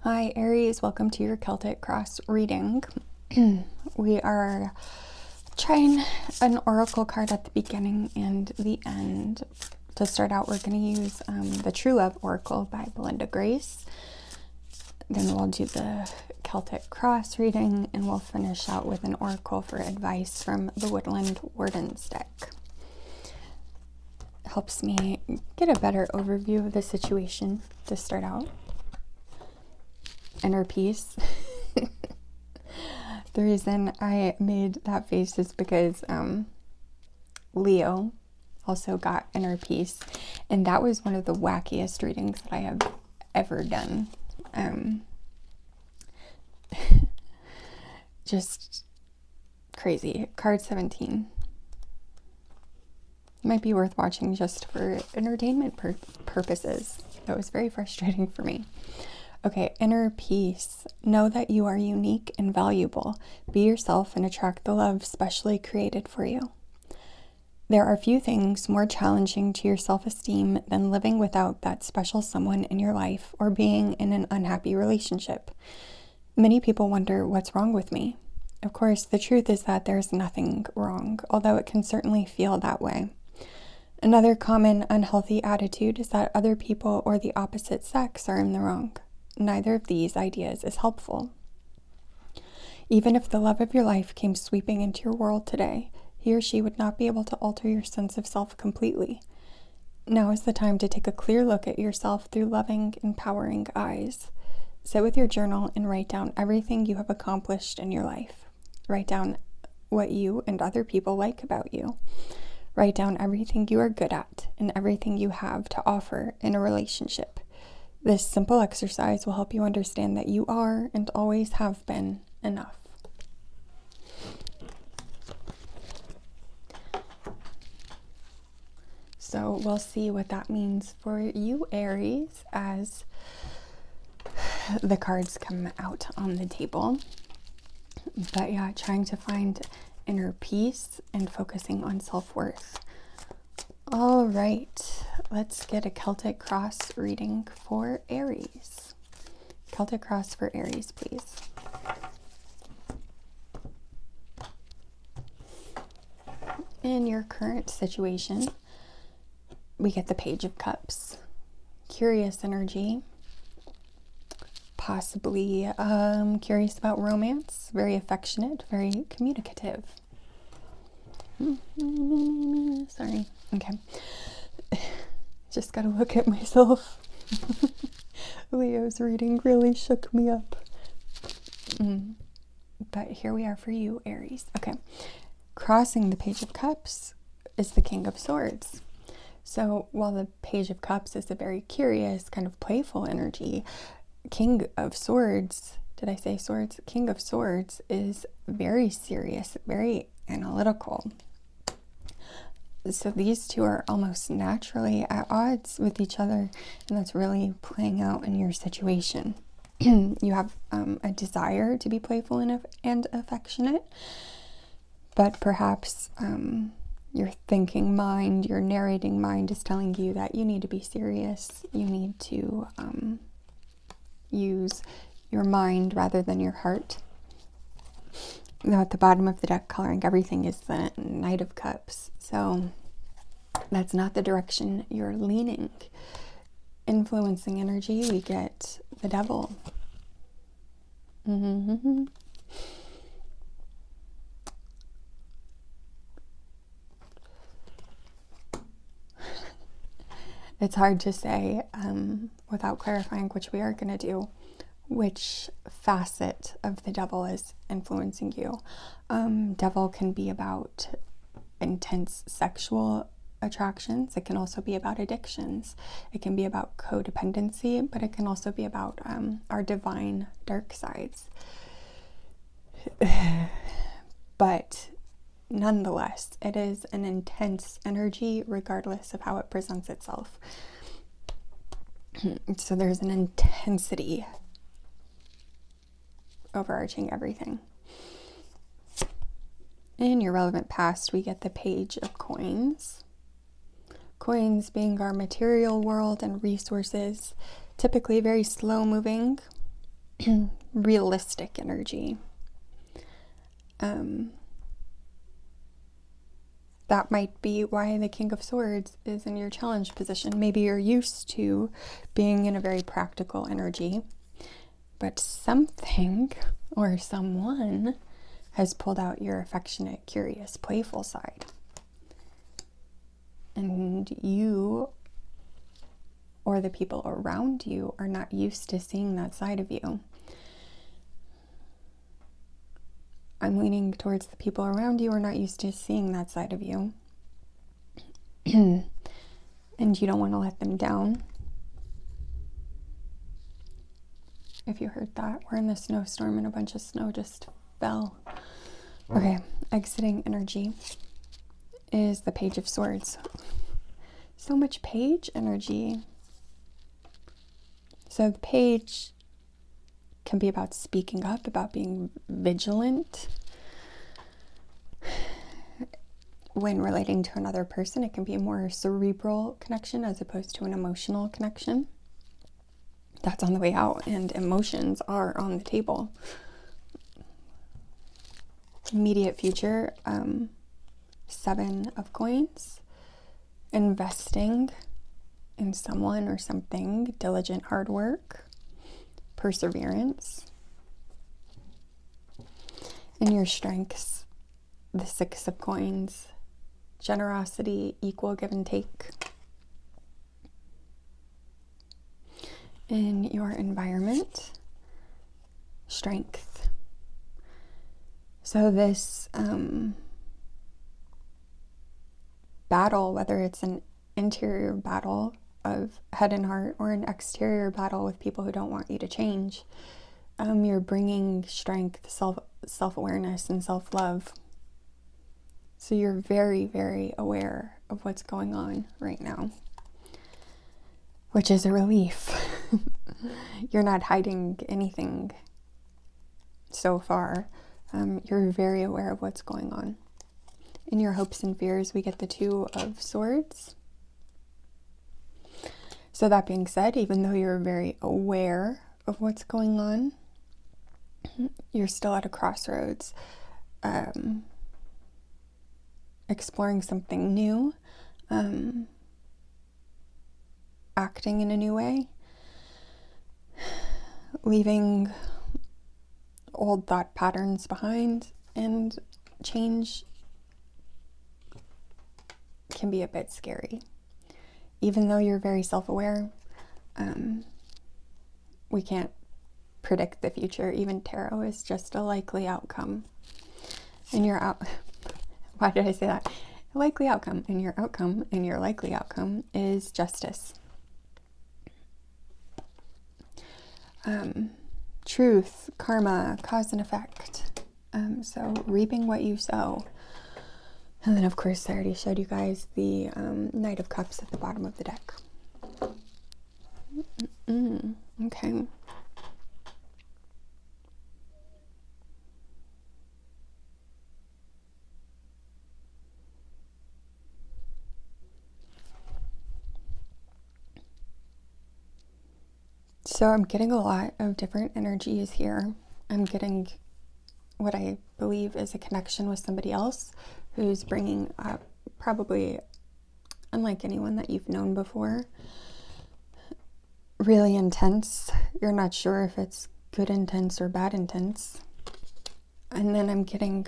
Hi Aries, welcome to your Celtic Cross reading. We are trying an oracle card at the beginning and the end. To start out, we're going to use the True Love Oracle by Belinda Grace. Then we'll do the Celtic Cross reading and we'll finish out with an oracle for advice from the Woodland Warden's deck. Helps me get a better overview of the situation to start out. Inner peace. The reason I made that face is because Leo also got inner peace, and that was one of the wackiest readings that I have ever done. Just crazy. Card 17 might be worth watching just for entertainment purposes. That was very frustrating for me. Okay, inner peace. Know that you are unique and valuable. Be yourself and attract the love specially created for you. There are few things more challenging to your self-esteem than living without that special someone in your life or being in an unhappy relationship. Many people wonder, what's wrong with me? Of course, the truth is that there's nothing wrong, although it can certainly feel that way. Another common unhealthy attitude is that other people or the opposite sex are in the wrong. Neither of these ideas is helpful. Even if the love of your life came sweeping into your world today, he or she would not be able to alter your sense of self completely. Now is the time to take a clear look at yourself through loving, empowering eyes. Sit with your journal and write down everything you have accomplished in your life. Write down what you and other people like about you. Write down everything you are good at and everything you have to offer in a relationship. This simple exercise will help you understand that you are and always have been enough. So we'll see what that means for you, Aries, as the cards come out on the table. But yeah, trying to find inner peace and focusing on self-worth. All right, let's get a Celtic Cross reading for Aries. Celtic Cross for Aries, please. In your current situation, we get the Page of Cups. Curious energy. Possibly curious about romance. Very affectionate, very communicative. Sorry. Okay. Just gotta look at myself. Leo's reading really shook me up. But here we are for you, Aries. Okay. Crossing the Page of Cups is the King of Swords. So while the Page of Cups is a very curious, kind of playful energy, King of Swords, did I say swords? King of Swords is very serious, very analytical. So these two are almost naturally at odds with each other, and that's really playing out in your situation. You have a desire to be playful and affectionate, but perhaps your thinking mind, your narrating mind is telling you that you need to be serious. You need to use your mind rather than your heart. Now at the bottom of the deck, coloring everything, is the Knight of Cups. So that's not the direction you're leaning. Influencing energy, we get the Devil. It's hard to say without clarifying, which we are going to do, which facet of the Devil is influencing you. Devil can be about intense sexual attractions. It can also be about addictions. It can be about codependency, but it can also be about our divine dark sides. But nonetheless, it is an intense energy regardless of how it presents itself. So there's an intensity overarching everything. In your relevant past, we get the Page of Coins. Coins being our material world and resources, typically very slow moving, realistic energy. That might be why the King of Swords is in your challenge position. Maybe you're used to being in a very practical energy, but something or someone has pulled out your affectionate, curious, playful side. And you or the people around you are not used to seeing that side of you. I'm leaning towards the people around you are not used to seeing that side of you. And you don't want to let them down. If you heard that, we're in the snowstorm and a bunch of snow just fell. Okay, exiting energy is the Page of Swords. So much page energy. So the page can be about speaking up, about being vigilant. When relating to another person, it can be a more cerebral connection as opposed to an emotional connection. That's on the way out, and emotions are on the table. Immediate future, 7 of Coins. Investing in someone or something, diligent hard work, perseverance. In your strengths, the 6 of Coins, generosity, equal give and take. In your environment, strength. So this battle, whether it's an interior battle of head and heart or an exterior battle with people who don't want you to change, you're bringing strength, self-awareness, and self-love. So you're very, very aware of what's going on right now, which is a relief. You're not hiding anything so far. You're very aware of what's going on. In your hopes and fears, we get the 2 of Swords. So that being said, even though you're very aware of what's going on, you're still at a crossroads, exploring something new, acting in a new way, leaving old thought patterns behind, and change can be a bit scary. Even though you're very self-aware, we can't predict the future. Even tarot is just a likely outcome. And why did I say that? A likely outcome. And your outcome and your likely outcome is justice. Truth, karma, cause and effect. So reaping what you sow. And then, of course, I already showed you guys the Knight of Cups at the bottom of the deck. Okay. So I'm getting a lot of different energies here. I'm getting what I believe is a connection with somebody else who's bringing up, probably unlike anyone that you've known before, really intense. You're not sure if it's good intense or bad intense. And then I'm getting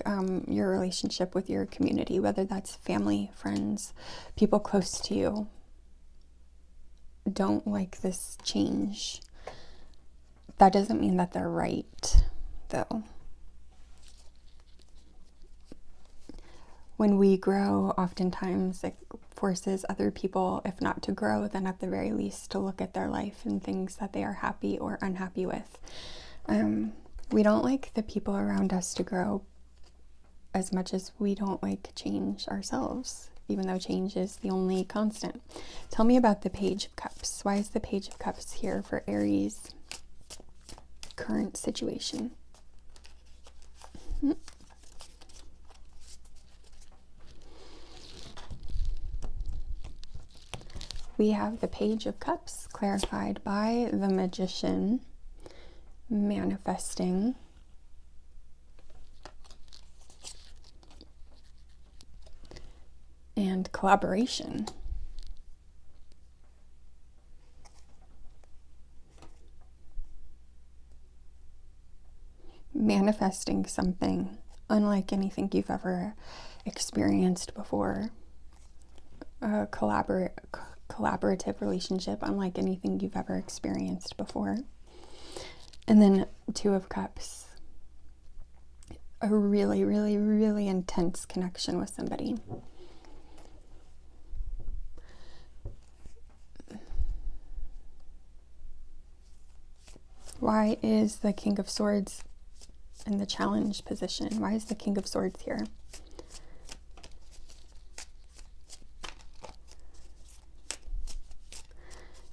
your relationship with your community, whether that's family, friends, people close to you, don't like this change. That doesn't mean that they're right, though. When we grow, oftentimes it forces other people, if not to grow, then at the very least to look at their life and things that they are happy or unhappy with. We don't like the people around us to grow as much as we don't like change ourselves, even though change is the only constant. Tell me about the Page of Cups. Why is the Page of Cups here for Aries' current situation? We have the Page of Cups clarified by the Magician. manifesting, and collaboration. Manifesting something unlike anything you've ever experienced before. A collaborative relationship unlike anything you've ever experienced before. And then Two of Cups. A really, really, really intense connection with somebody. Why is the King of Swords in the challenge position? Why is the King of Swords here?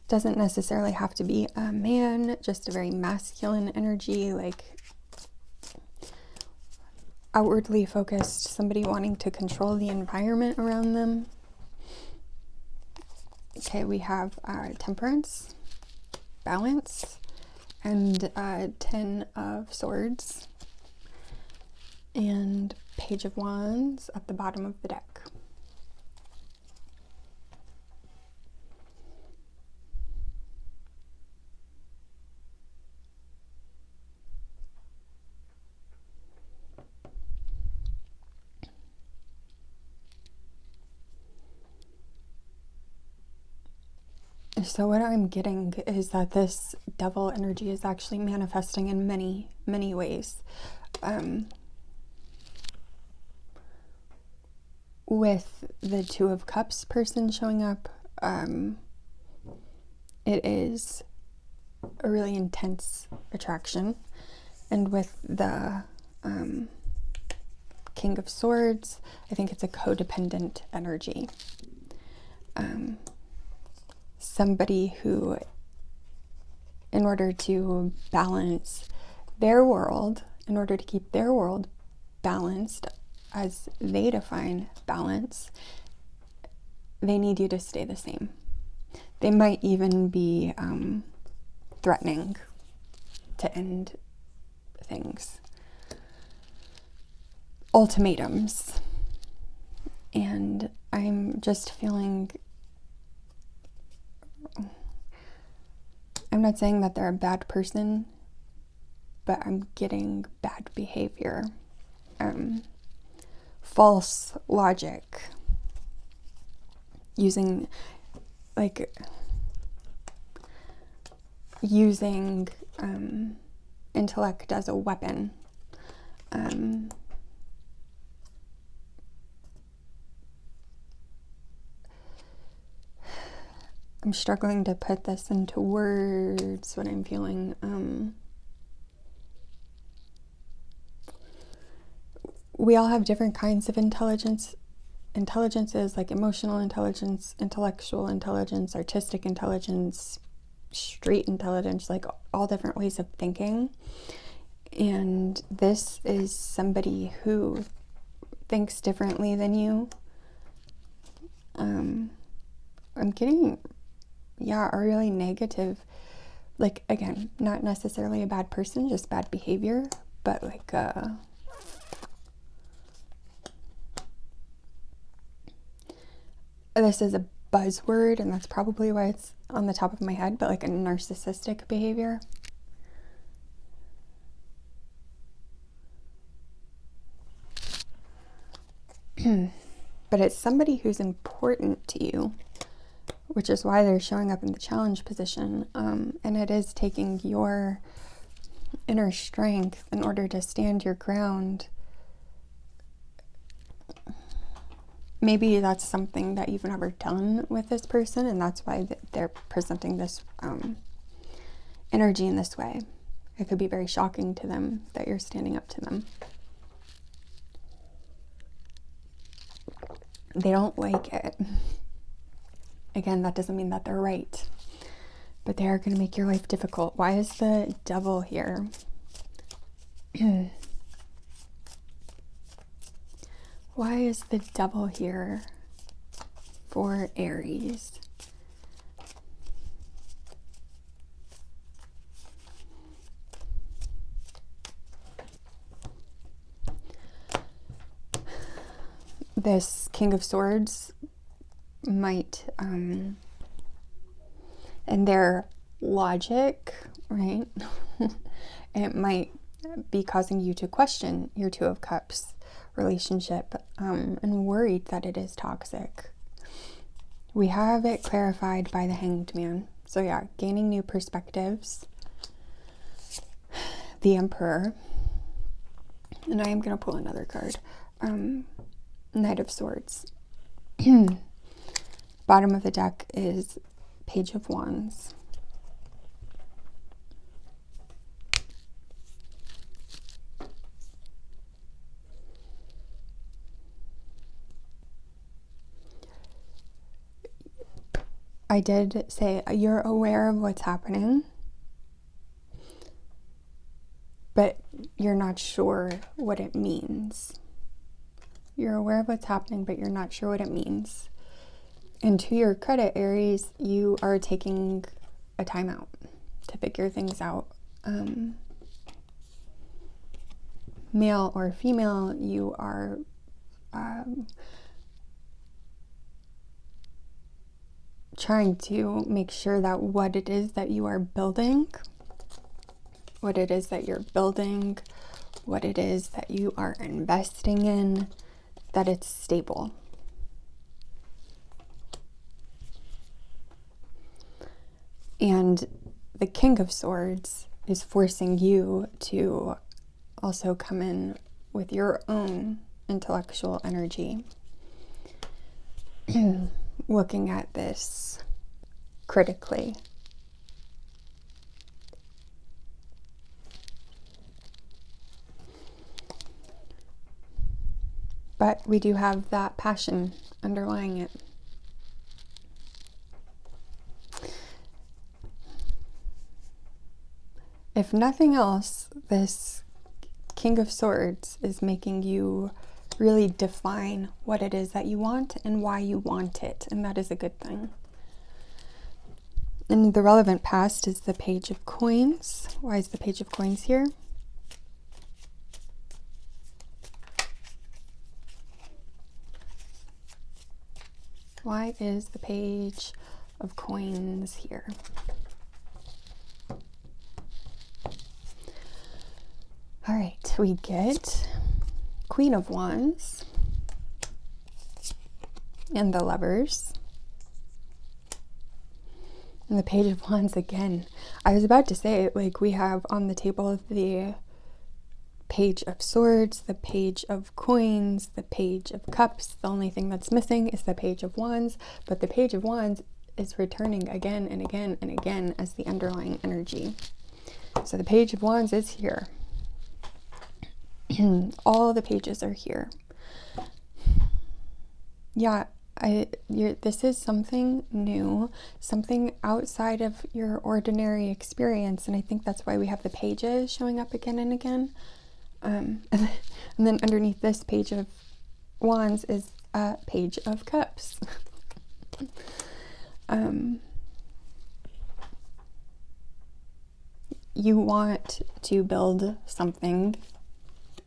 Doesn't necessarily have to be a man, just a very masculine energy, like outwardly focused, somebody wanting to control the environment around them. Okay, we have Temperance, Balance, and 10 of Swords, and Page of Wands at the bottom of the deck. So what I'm getting is that this Devil energy is actually manifesting in many, many ways. With the Two of Cups person showing up, it is a really intense attraction. And with the King of Swords, I think it's a codependent energy. Somebody who, in order to balance their world, in order to keep their world balanced as they define balance, they need you to stay the same. They might even be threatening to end things. Ultimatums. And I'm just feeling, I'm not saying that they're a bad person, but I'm getting bad behavior, false logic, using intellect as a weapon. I'm struggling to put this into words, what I'm feeling. We all have different kinds of intelligence. Intelligences like emotional intelligence, intellectual intelligence, artistic intelligence, street intelligence, like all different ways of thinking. And this is somebody who thinks differently than you. I'm getting, a really negative, like, again, not necessarily a bad person, just bad behavior, but like this is a buzzword, and that's probably why it's on the top of my head, but like a narcissistic behavior. But it's somebody who's important to you, which is why they're showing up in the challenge position. And it is taking your inner strength in order to stand your ground. Maybe that's something that you've never done with this person, and that's why they're presenting this energy in this way. It could be very shocking to them that you're standing up to them. They don't like it. Again, that doesn't mean that they're right, but they are going to make your life difficult. Why is the Devil here? Why is the Devil here for Aries? this King of Swords might, in their logic, right, it might be causing you to question your Two of Cups relationship, and worried that it is toxic. We have it clarified by the Hanged Man. So yeah, gaining new perspectives. The Emperor. And I am going to pull another card. Knight of Swords. Bottom of the deck is Page of Wands. I did say you're aware of what's happening, but you're not sure what it means. You're aware of what's happening, but you're not sure what it means. And to your credit, Aries, you are taking a time out to figure things out. Male or female, you are trying to make sure that what it is that you are building, what it is that you're building, what it is that you are investing in, that it's stable. And the King of Swords is forcing you to also come in with your own intellectual energy. Looking at this critically. But we do have that passion underlying it. If nothing else, this King of Swords is making you really define what it is that you want and why you want it, and that is a good thing. And the relevant past is the Page of Coins. Why is the Page of Coins here? Why is the Page of Coins here? All right, we get Queen of Wands and the Lovers. And the Page of Wands again. I was about to say, like, we have on the table the Page of Swords, the Page of Coins, the Page of Cups. The only thing that's missing is the Page of Wands, but the Page of Wands is returning again and again and again as the underlying energy. So the Page of Wands is here. All the pages are here. Yeah, this is something new, something outside of your ordinary experience, and I think that's why we have the pages showing up again and again. And then underneath this Page of Wands is a Page of Cups. You want to build something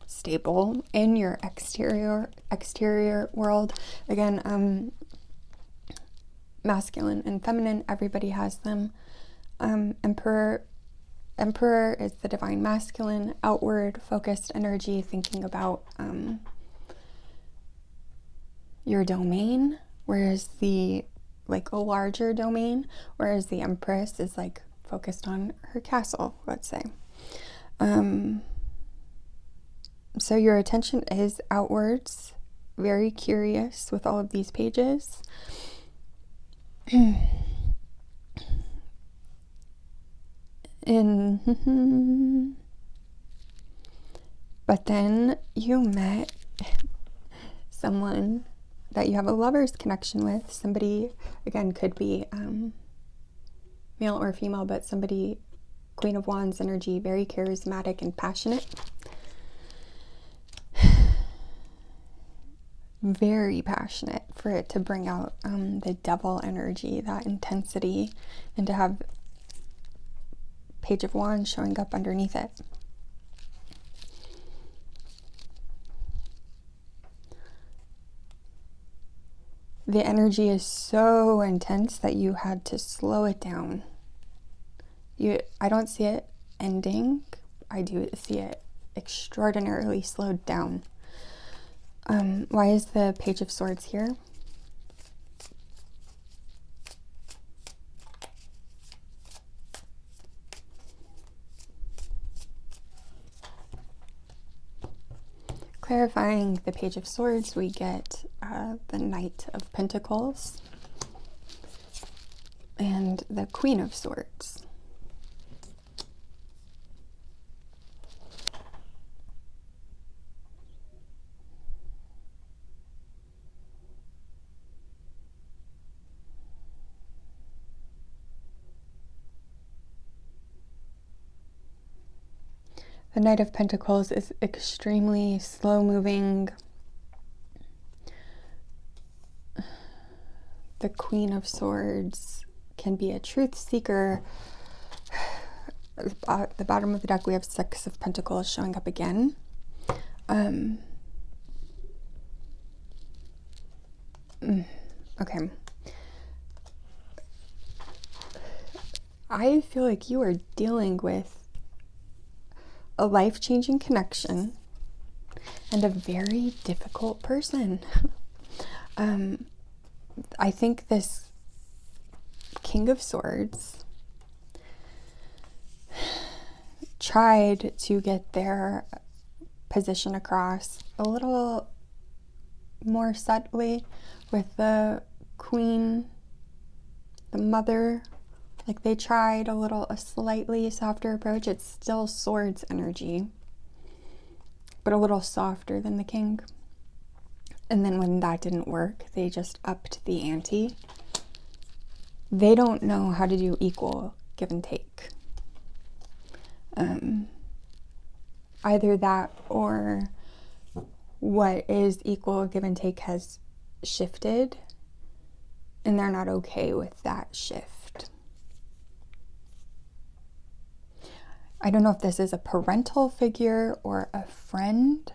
stable in your exterior world. Again, masculine and feminine, everybody has them. Emperor is the divine masculine, outward focused energy, thinking about your domain, whereas the a larger domain, whereas the Empress is focused on her castle, let's say. So your attention is outwards, very curious with all of these pages. But then you met someone that you have a lover's connection with. Somebody, again, could be male or female, but somebody, Queen of Wands energy, very charismatic and passionate. Very passionate, for it to bring out the devil energy, that intensity, and to have Page of Wands showing up underneath it. the energy is so intense that you had to slow it down. I don't see it ending. I do see it extraordinarily slowed down. Why is the Page of Swords here? Clarifying the Page of Swords, we get the Knight of Pentacles and the Queen of Swords. The Knight of Pentacles is extremely slow-moving. The Queen of Swords can be a truth seeker. At the bottom of the deck, we have Six of Pentacles showing up again. Okay. I feel like you are dealing with a life-changing connection and a very difficult person. I think this King of Swords tried to get their position across a little more subtly with the Queen, the Mother. Like they tried a slightly softer approach. It's still Swords energy, but a little softer than the King. And then when that didn't work, they just upped the ante. They don't know how to do equal give and take. Either that or what is equal give and take has shifted, and they're not okay with that shift. I don't know if this is a parental figure or a friend,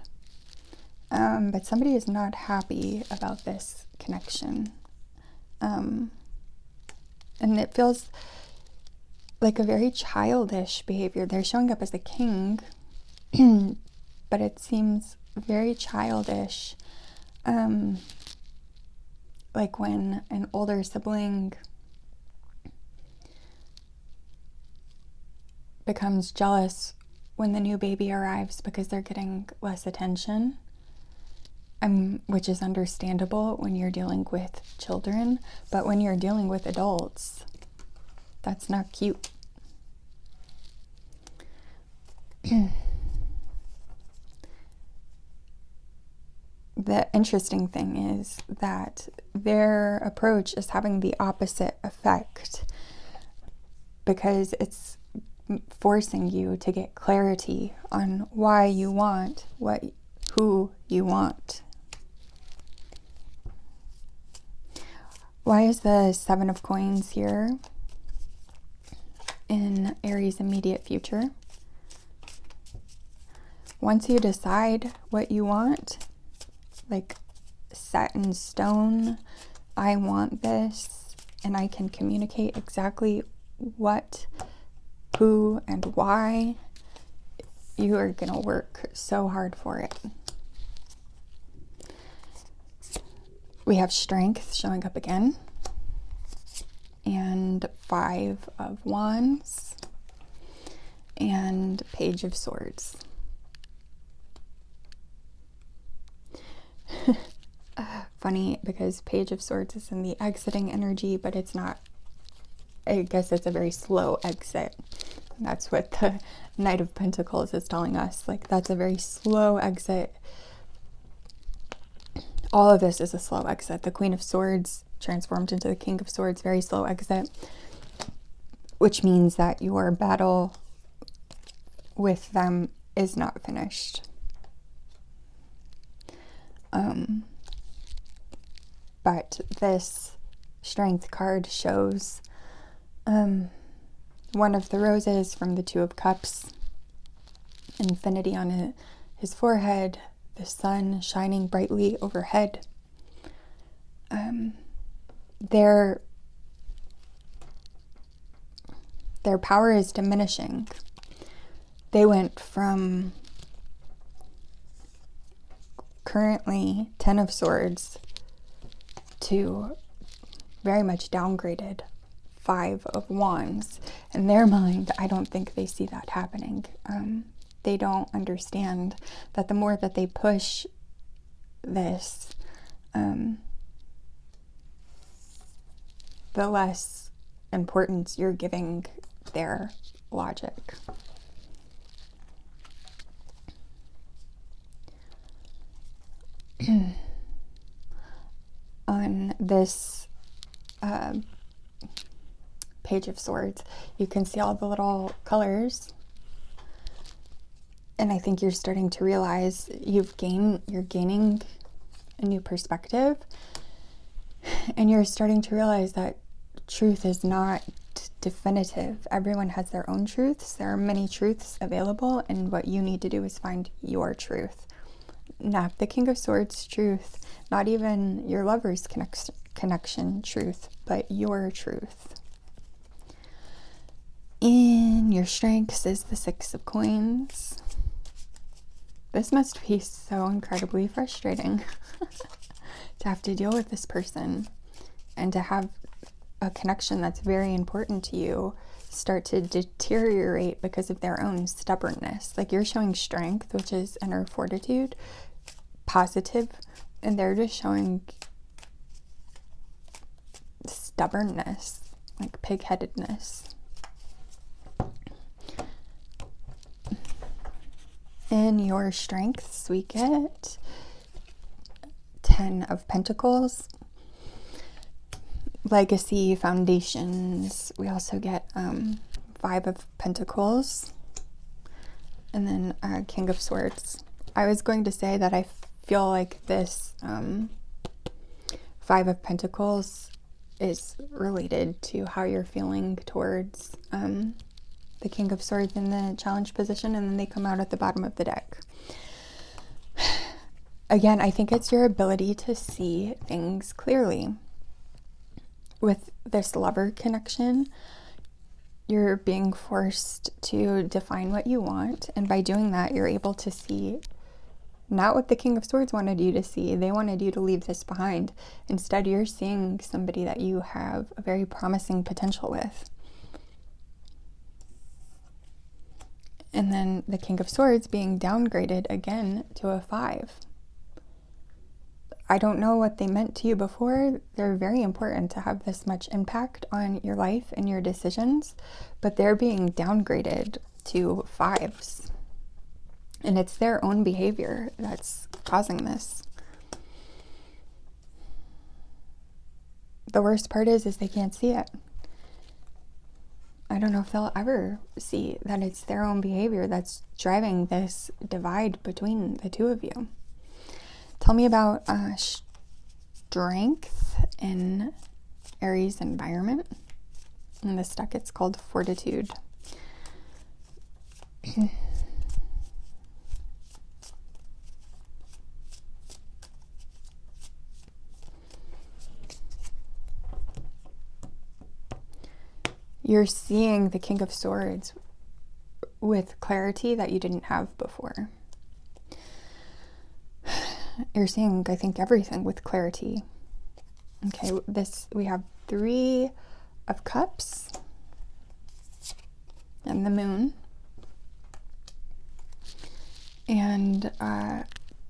but somebody is not happy about this connection. And it feels like a very childish behavior. They're showing up as a king, but it seems very childish. Like when an older sibling becomes jealous when the new baby arrives because they're getting less attention, which is understandable when you're dealing with children, but when you're dealing with adults, that's not cute. The interesting thing is that their approach is having the opposite effect, because it's forcing you to get clarity on why you want who you want. Why is the Seven of Coins here in Aries' immediate future? Once you decide what you want, like set in stone, I want this, and I can communicate exactly what, who, and why, you are gonna work so hard for it. We have Strength showing up again, and Five of Wands, and Page of Swords. Funny, because Page of Swords is in the exiting energy, but it's not. I guess it's a very slow exit. That's what the Knight of Pentacles is telling us. Like, that's a very slow exit. All of this is a slow exit. The Queen of Swords transformed into the King of Swords, very slow exit, which means that your battle with them is not finished. But this Strength card shows one of the roses from the Two of Cups, infinity on his forehead, the sun shining brightly overhead. their power is diminishing. They went from currently 10 of Swords to very much downgraded 5 of Wands. In their mind, I don't think they see that happening. They don't understand that the more that they push this, the less importance you're giving their logic. On this Page of Swords, you can see all the little colors, and I think you're starting to realize you're gaining a new perspective, and you're starting to realize that truth is not definitive. Everyone has their own truths. There are many truths available, and what you need to do is find your truth. Not the King of Swords truth, not even your lover's connection truth, but your truth. In your strengths is the 6 of Coins. This must be so incredibly frustrating to have to deal with this person and to have a connection that's very important to you start to deteriorate because of their own stubbornness. Like, you're showing strength, which is inner fortitude, positive, and they're just showing stubbornness, like pig-headedness. In your strengths, we get 10 of Pentacles, legacy, foundations. We also get 5 of Pentacles, and then King of Swords. I was going to say that I feel like this 5 of Pentacles is related to how you're feeling towards the King of Swords in the challenge position, and then they come out at the bottom of the deck. Again, I think it's your ability to see things clearly. With this lover connection, you're being forced to define what you want, and by doing that, you're able to see not what the King of Swords wanted you to see. They wanted you to leave this behind. Instead, you're seeing somebody that you have a very promising potential with. And then the King of Swords being downgraded again to a 5. I don't know what they meant to you before. They're very important to have this much impact on your life and your decisions, but they're being downgraded to 5s. And it's their own behavior that's causing this. The worst part is they can't see it. I don't know if they'll ever see that it's their own behavior that's driving this divide between the two of you. Tell me about strength in Aries environment. In this deck, it's called Fortitude. You're seeing the King of Swords with clarity that you didn't have before. You're seeing, I think, everything with clarity. Okay, we have 3 of Cups and the Moon, and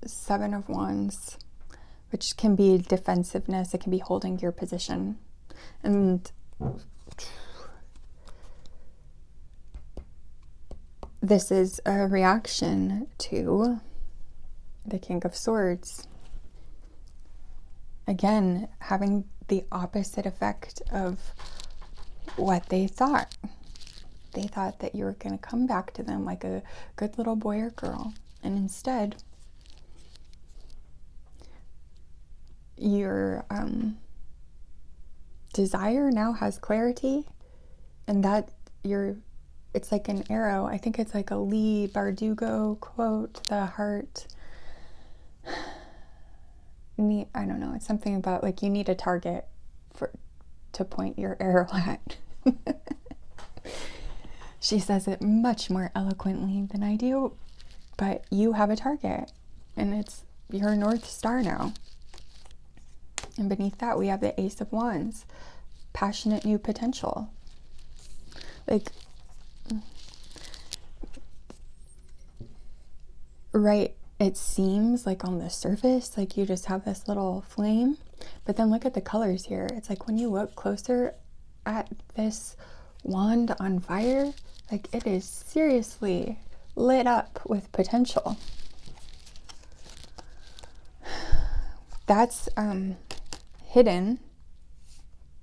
7 of Wands, which can be defensiveness. It can be holding your position. And this is a reaction to the King of Swords. Again, having the opposite effect of what they thought. They thought that you were going to come back to them like a good little boy or girl. And instead, your desire now has clarity, and that it's like an arrow. I think it's like a Lee Bardugo quote, the heart. I don't know. It's something about like you need a target to point your arrow at. She says it much more eloquently than I do, but you have a target, and it's your North Star now. And beneath that, we have the Ace of Wands, passionate new potential. Like, right, it seems like on the surface, like you just have this little flame, but then look at the colors here. It's like when you look closer at this wand on fire, like it is seriously lit up with potential. That's hidden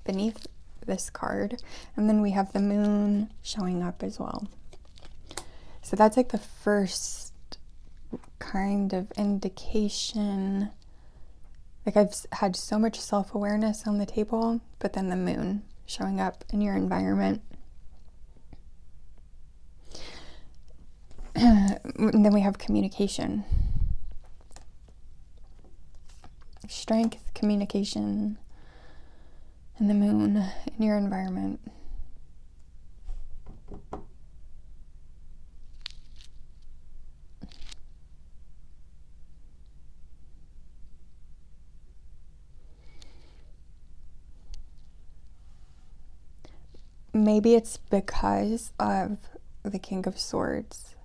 beneath this card. And then we have the moon showing up as well. So that's like the first kind of indication. Like, I've had so much self-awareness on the table, but then the moon showing up in your environment. And then we have communication. Strength, communication, and the moon in your environment. Maybe it's because of the King of Swords.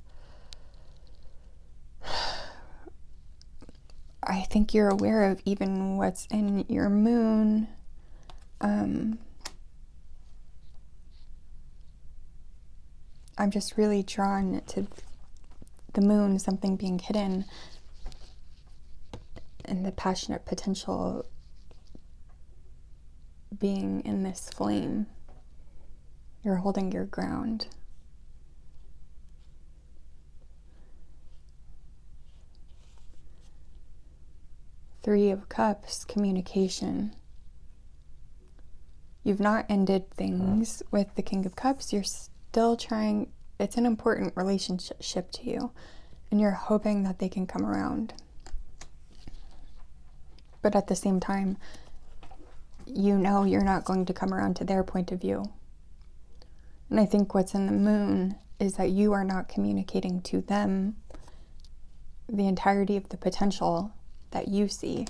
I think you're aware of even what's in your moon. I'm just really drawn to the moon, something being hidden, and the passionate potential being in this flame. You're holding your ground. Three of Cups, communication. You've not ended things with the King of Cups. You're still trying. It's an important relationship to you, and you're hoping that they can come around. But at the same time, you know you're not going to come around to their point of view. And I think what's in the moon is that you are not communicating to them the entirety of the potential that you see.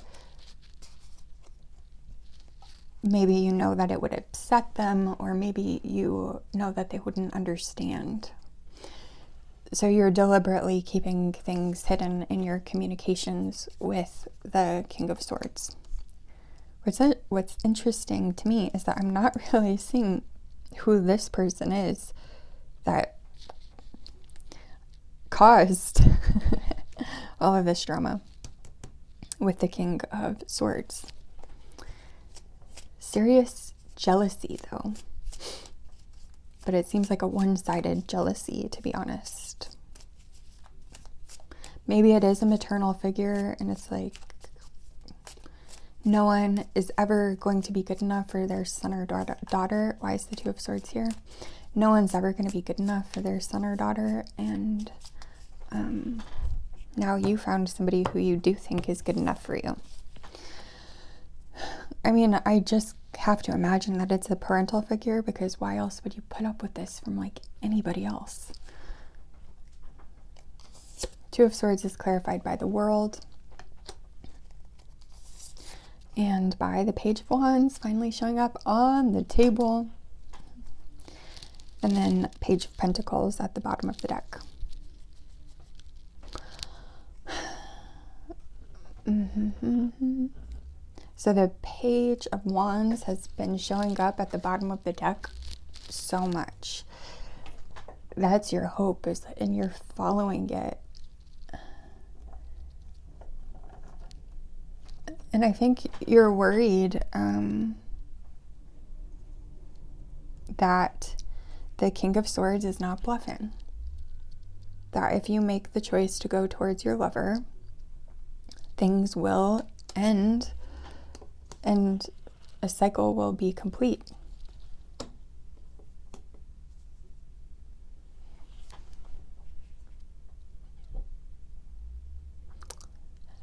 Maybe you know that it would upset them, or maybe you know that they wouldn't understand. So you're deliberately keeping things hidden in your communications with the King of Swords. What's interesting to me is that I'm not really seeing who this person is that caused all of this drama with the King of Swords. Serious jealousy, though. But it seems like a one-sided jealousy, to be honest. Maybe it is a maternal figure, and it's like no one is ever going to be good enough for their son or daughter. Why is the Two of Swords here? No one's ever going to be good enough for their son or daughter, and now you found somebody who you do think is good enough for you. I mean, I just have to imagine that it's a parental figure, because why else would you put up with this from like anybody else? Two of Swords is clarified by the World and by the Page of Wands finally showing up on the table, and then Page of Pentacles at the bottom of the deck. So the Page of Wands has been showing up at the bottom of the deck so much. That's your hope, and you're following it. And I think you're worried that the King of Swords is not bluffing. That if you make the choice to go towards your lover, things will end and a cycle will be complete.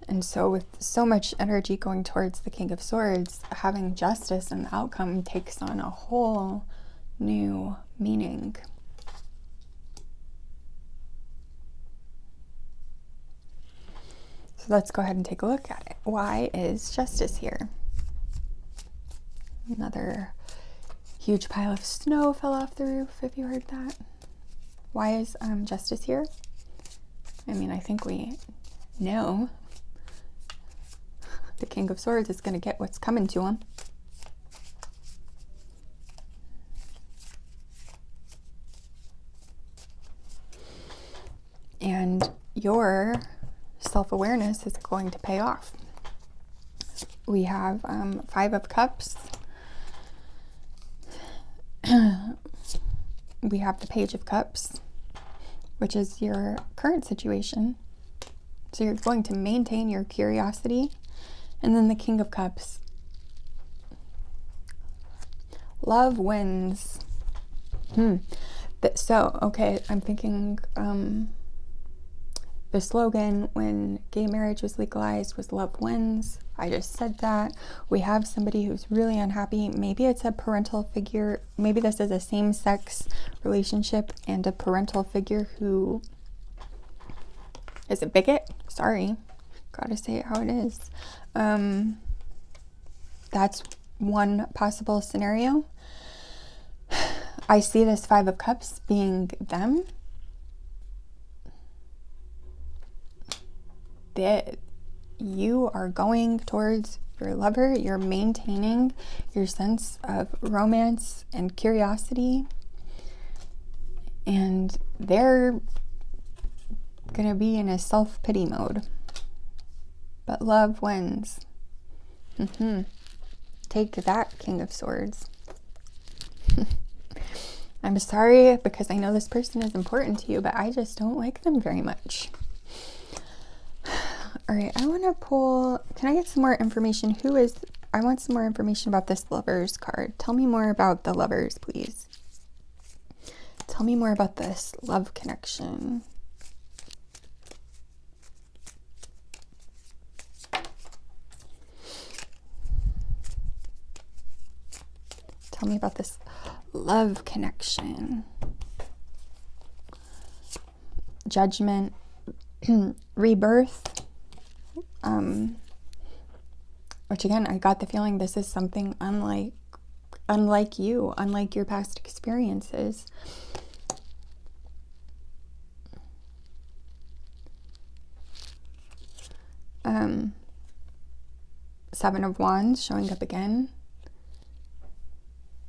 And so with so much energy going towards the King of Swords, having justice in the outcome takes on a whole new meaning. So let's go ahead and take a look at it. Why is justice here? Another huge pile of snow fell off the roof, if you heard that. Why is justice here? I mean, I think we know the King of Swords is going to get what's coming to him. And your self-awareness is going to pay off. We have 5 of Cups. We have the Page of Cups, which is your current situation. So you're going to maintain your curiosity. And then the King of Cups. Love wins. So, okay, I'm thinking the slogan when gay marriage was legalized was love wins. I just said that. We have somebody who's really unhappy. Maybe it's a parental figure. Maybe this is a same-sex relationship and a parental figure who is a bigot. Sorry. Gotta say it how it is. That's one possible scenario. I see this 5 of Cups being them. That you are going towards your lover, you're maintaining your sense of romance and curiosity, and they're gonna be in a self-pity mode. But love wins. Take that, King of Swords. I'm sorry, because I know this person is important to you, but I just don't like them very much. All right, I want to pull, can I get some more information? I want some more information about this Lovers card. Tell me more about the Lovers, please. Tell me more about this love connection. Tell me about this love connection. Judgment, rebirth. Which again, I got the feeling this is something unlike you, unlike your past experiences. Seven of Wands showing up again.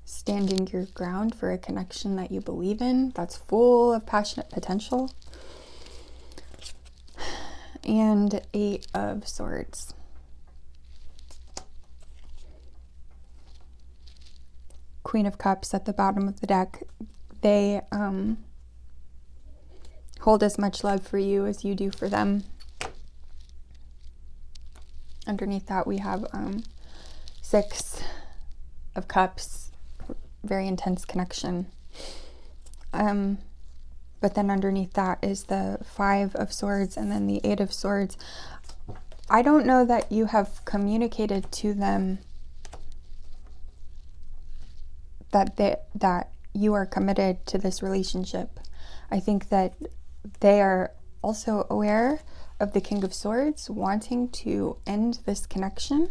Standing your ground for a connection that you believe in, that's full of passionate potential. And 8 of Swords. Queen of Cups at the bottom of the deck. They hold as much love for you as you do for them. Underneath that we have 6 of Cups. Very intense connection. But then underneath that is the 5 of Swords and then the 8 of Swords. I don't know that you have communicated to them that you are committed to this relationship. I think that they are also aware of the King of Swords wanting to end this connection.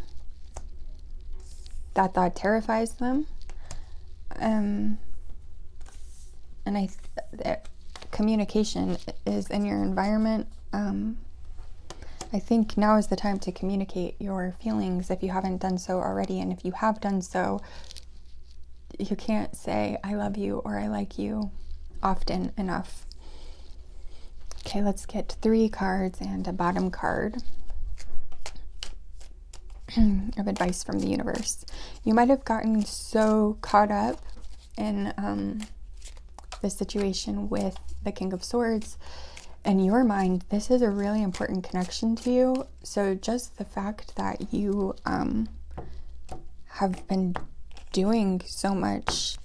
That terrifies them. And communication is in your environment. I think now is the time to communicate your feelings if you haven't done so already. And if you have done so, you can't say I love you or I like you often enough. Okay, let's get 3 cards and a bottom card of advice from the universe. You might have gotten so caught up in the situation with the King of Swords. In your mind, this is a really important connection to you. So just the fact that you have been doing so much,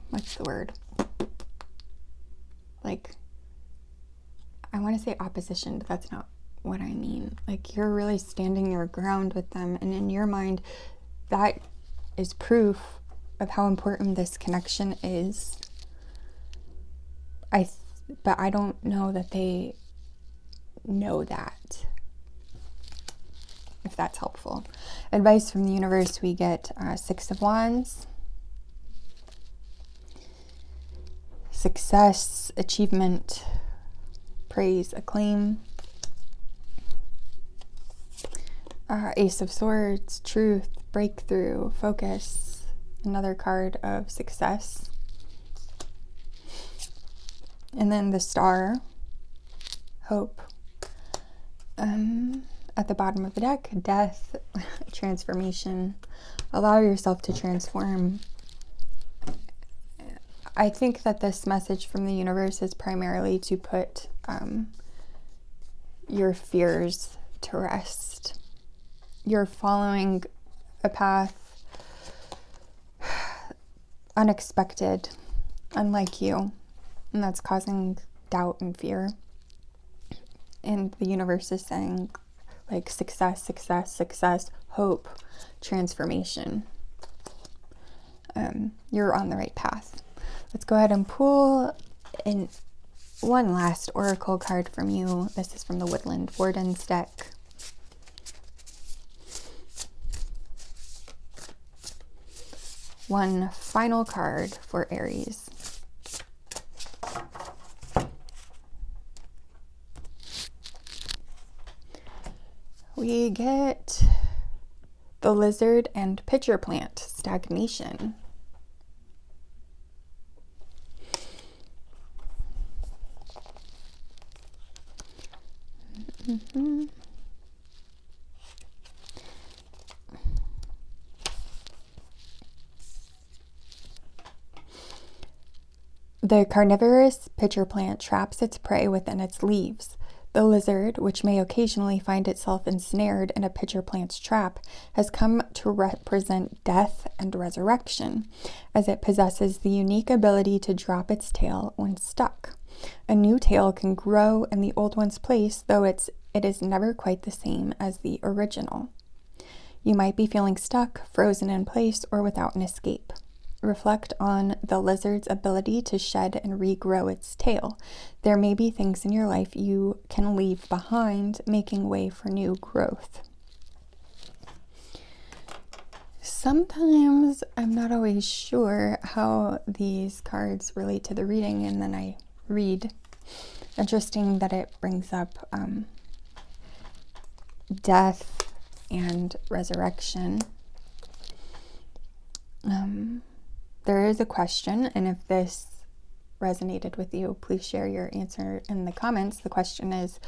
what's the word? Like I want to say opposition, but that's not what I mean. Like, you're really standing your ground with them, and in your mind, that is proof of how important this connection is. But I don't know that they know that, if that's helpful. Advice from the universe, we get Six of Wands. Success, achievement, praise, acclaim. Ace of Swords, truth, breakthrough, focus. Another card of success. And then the Star, hope. At the bottom of the deck, death, transformation. Allow yourself to transform. I think that this message from the universe is primarily to put your fears to rest. You're following a path unexpected, unlike you, and that's causing doubt and fear. And the universe is saying, like, success, success, success, hope, transformation. You're on the right path. Let's go ahead and pull in one last oracle card from you. This is from the Woodland Wardens deck. One final card for Aries. We get the Lizard and Pitcher Plant, stagnation. The carnivorous pitcher plant traps its prey within its leaves. The lizard, which may occasionally find itself ensnared in a pitcher plant's trap, has come to represent death and resurrection, as it possesses the unique ability to drop its tail when stuck. A new tail can grow in the old one's place, though it is never quite the same as the original. You might be feeling stuck, frozen in place, or without an escape. Reflect on the lizard's ability to shed and regrow its tail. There may be things in your life you can leave behind, making way for new growth. Sometimes I'm not always sure how these cards relate to the reading, and then I read. Interesting that it brings up death and resurrection. There is a question, and if this resonated with you, please share your answer in the comments. The question is,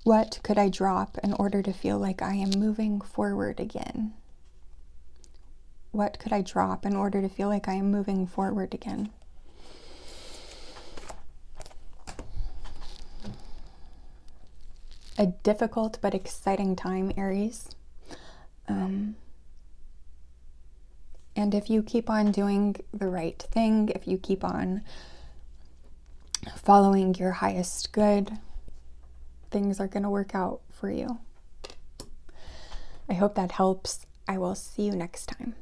what could I drop in order to feel like I am moving forward again? What could I drop in order to feel like I am moving forward again? A difficult but exciting time, Aries. And if you keep on doing the right thing, if you keep on following your highest good, things are going to work out for you. I hope that helps. I will see you next time.